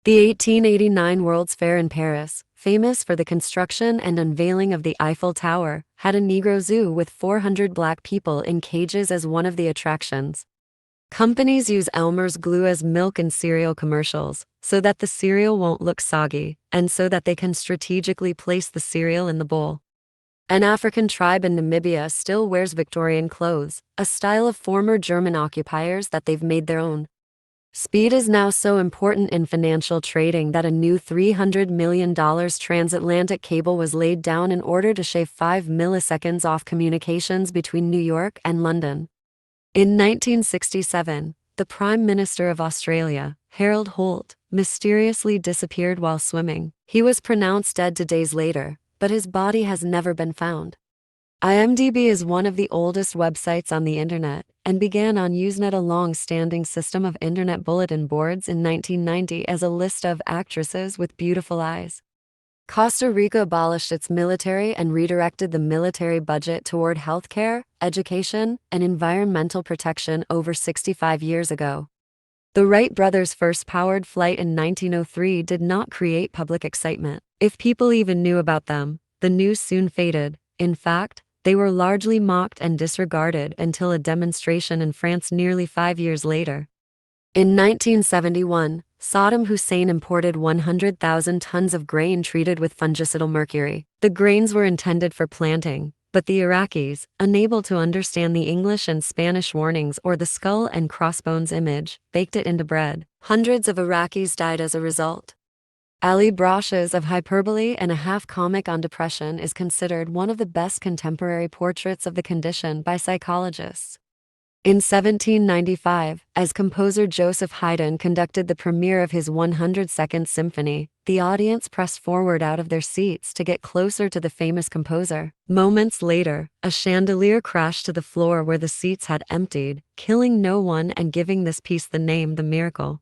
The 1889 World's Fair in Paris, famous for the construction and unveiling of the Eiffel Tower, had a Negro zoo with 400 black people in cages as one of the attractions. Companies use Elmer's glue as milk in cereal commercials, so that the cereal won't look soggy, and so that they can strategically place the cereal in the bowl. An African tribe in Namibia still wears Victorian clothes, a style of former German occupiers that they've made their own. Speed is now so important in financial trading that a new $300 million transatlantic cable was laid down in order to shave 5 milliseconds off communications between New York and London. In 1967, the Prime Minister of Australia, Harold Holt, mysteriously disappeared while swimming. He was pronounced dead 2 days later, but his body has never been found. IMDb is one of the oldest websites on the internet and began on Usenet, a long-standing system of internet bulletin boards, in 1990 as a list of actresses with beautiful eyes. Costa Rica abolished its military and redirected the military budget toward healthcare, education, and environmental protection over 65 years ago. The Wright brothers' first powered flight in 1903 did not create public excitement. If people even knew about them, the news soon faded. In fact, they were largely mocked and disregarded until a demonstration in France nearly 5 years later. In 1971, Saddam Hussein imported 100,000 tons of grain treated with fungicidal mercury. The grains were intended for planting, but the Iraqis, unable to understand the English and Spanish warnings or the skull and crossbones image, baked it into bread. Hundreds of Iraqis died as a result. Ali Brash's Of Hyperbole and a Half Comic on Depression is considered one of the best contemporary portraits of the condition by psychologists. In 1795, as composer Joseph Haydn conducted the premiere of his 102nd Symphony, the audience pressed forward out of their seats to get closer to the famous composer. Moments later, a chandelier crashed to the floor where the seats had emptied, killing no one and giving this piece the name The Miracle.